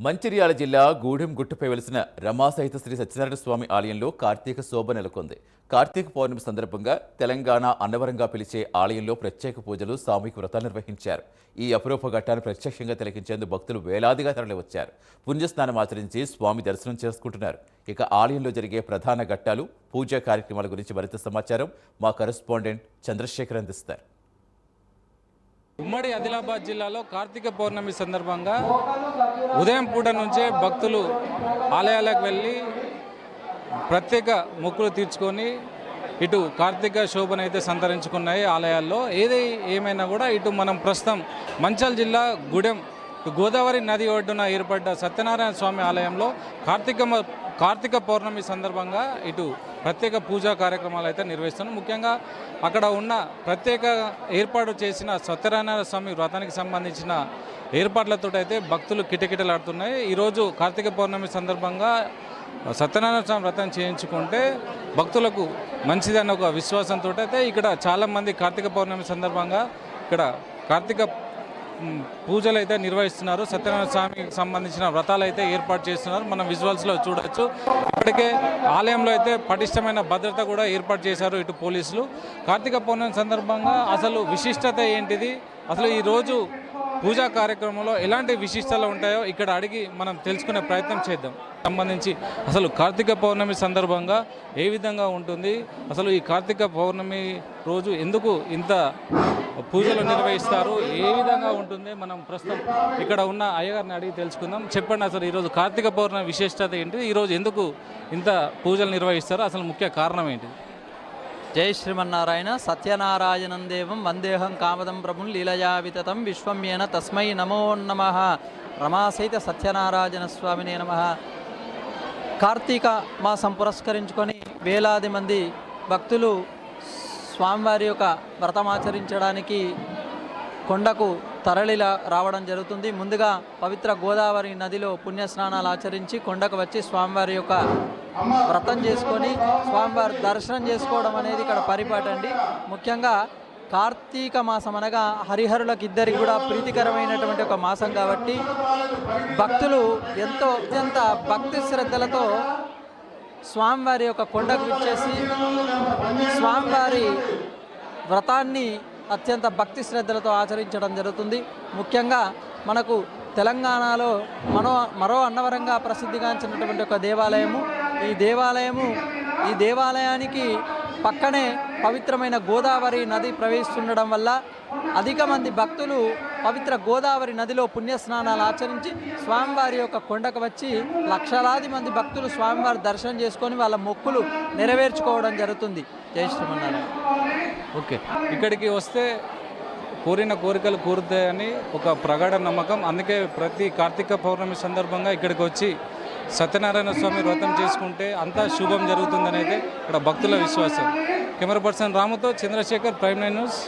మంచిర్యాల జిల్లా గూడెం గుట్టుపై వెలిసిన రమాసహిత శ్రీ సత్యనారాయణ స్వామి ఆలయంలో కార్తీక శోభ నెలకొంది. కార్తీక పౌర్ణమి సందర్భంగా తెలంగాణ అన్నవరంగా పిలిచే ఆలయంలో ప్రత్యేక పూజలు, సామూహిక వ్రతాలు నిర్వహించారు. ఈ అపురూప ఘట్టాన్ని ప్రత్యక్షంగా తిలకించేందుకు భక్తులు వేలాదిగా తరలివచ్చారు. పుణ్యస్నానం ఆచరించి స్వామి దర్శనం చేసుకుంటున్నారు. ఇక ఆలయంలో జరిగే ప్రధాన ఘట్టాలు, పూజా కార్యక్రమాల గురించి మరింత సమాచారం మా కరెస్పాండెంట్ చంద్రశేఖర్ అందిస్తారు. ఉమ్మడి ఆదిలాబాద్ జిల్లాలో కార్తీక పౌర్ణమి సందర్భంగా ఉదయం పూట నుంచే భక్తులు ఆలయాలకు వెళ్ళి ప్రత్యేక మొక్కులు తీర్చుకొని ఇటు కార్తీక శోభనైతే సంతరించుకున్నాయి ఆలయాల్లో. ఏమైనా కూడా ఇటు మనం ప్రస్తుతం మంచిర్యాల జిల్లా గూడెం గోదావరి నది ఒడ్డున ఏర్పడ్డ సత్యనారాయణ స్వామి ఆలయంలో కార్తీక పౌర్ణమి సందర్భంగా ఇటు ప్రత్యేక పూజా కార్యక్రమాలు అయితే నిర్వహిస్తున్నాం. ముఖ్యంగా అక్కడ ఉన్న ప్రత్యేక ఏర్పాటు చేసిన సత్యనారాయణ స్వామి వ్రతానికి సంబంధించిన ఏర్పాట్లతో అయితే భక్తులు కిటకిటలాడుతున్నాయి. ఈరోజు కార్తీక పౌర్ణమి సందర్భంగా సత్యనారాయణ స్వామి వ్రతం చేయించుకుంటే భక్తులకు మంచిదన్న ఒక విశ్వాసంతో అయితే ఇక్కడ చాలామంది కార్తీక పౌర్ణమి సందర్భంగా ఇక్కడ కార్తీక పూజలు అయితే నిర్వహిస్తున్నారు. సత్యనారాయణ స్వామికి సంబంధించిన వ్రతాలు అయితే ఏర్పాటు చేస్తున్నారు. మనం విజువల్స్లో చూడొచ్చు. ఇప్పటికే ఆలయంలో అయితే పటిష్టమైన భద్రత కూడా ఏర్పాటు చేశారు ఇటు పోలీసులు. కార్తీక పౌర్ణమి సందర్భంగా అసలు విశిష్టత ఏంటిది, అసలు ఈరోజు పూజా కార్యక్రమంలో ఎలాంటి విశిష్టతలు ఉంటాయో ఇక్కడ అడిగి మనం తెలుసుకునే ప్రయత్నం చేద్దాం. సంబంధించి అసలు కార్తీక పౌర్ణమి సందర్భంగా ఏ విధంగా ఉంటుంది, అసలు ఈ కార్తీక పౌర్ణమి రోజు ఎందుకు ఇంత పూజలు నిర్వహిస్తారు, ఏ విధంగా ఉంటుంది, మనం ప్రస్తుతం ఇక్కడ ఉన్న అయ్యగారిని అడిగి తెలుసుకుందాం. చెప్పండి, అసలు ఈరోజు కార్తీక పౌర్ణమి విశిష్టత ఏంటి, ఈరోజు ఎందుకు ఇంత పూజలు నిర్వహిస్తారు, అసలు ముఖ్య కారణం ఏంటి? జై శ్రీమన్నారాయణ. సత్యనారాయణం దేవం వందేహం కామదం ప్రభుం లీలయా వితతం విశ్వమ్యేన తస్మై నమో నమః. రమాసహిత సత్యనారాయణ స్వామినే నమః. కార్తీక మాసం పురస్కరించుకొని వేలాది మంది భక్తులు స్వామివారి యొక్క వ్రతమాచరించడానికి కొండకు తరలిలా రావడం జరుగుతుంది. ముందుగా పవిత్ర గోదావరి నదిలో పుణ్యస్నానాలు ఆచరించి కొండకు వచ్చి స్వామివారి యొక్క వ్రతం చేసుకొని స్వామివారి దర్శనం చేసుకోవడం అనేది ఇక్కడ పరిపాటండి. ముఖ్యంగా కార్తీక మాసం అనగా హరిహరులకు ఇద్దరికి కూడా ప్రీతికరమైనటువంటి ఒక మాసం కాబట్టి భక్తులు ఎంతో అత్యంత భక్తి శ్రద్ధలతో స్వామివారి యొక్క కొండకు విచ్చేసి స్వామివారి వ్రతాన్ని అత్యంత భక్తి శ్రద్ధలతో ఆచరించడం జరుగుతుంది. ముఖ్యంగా మనకు తెలంగాణలో మరో అన్నవరంగా ప్రసిద్ధిగాంచినటువంటి ఒక దేవాలయము. ఈ దేవాలయానికి పక్కనే పవిత్రమైన గోదావరి నది ప్రవహిస్తుండడం వల్ల అధిక మంది భక్తులు పవిత్ర గోదావరి నదిలో పుణ్యస్నానాలు ఆచరించి స్వామివారి యొక్క కొండకు వచ్చి లక్షలాది మంది భక్తులు స్వామివారి దర్శనం చేసుకొని వాళ్ళ మొక్కులు నెరవేర్చుకోవడం జరుగుతుంది. జై శ్రీమన్నారాయణ. ఓకే, ఇక్కడికి వస్తే కోరిన కోరికలు కోరుతాయని ఒక ప్రగాఢ నమ్మకం. అందుకే ప్రతి కార్తీక పౌర్ణమి సందర్భంగా ఇక్కడికి వచ్చి సత్యనారాయణ స్వామి వ్రతం చేసుకుంటే అంతా శుభం జరుగుతుందని అయితే ఇక్కడ భక్తుల విశ్వాసం. కెమెరా పర్సన్ రాముతో చంద్రశేఖర్, ప్రైమ్9 న్యూస్.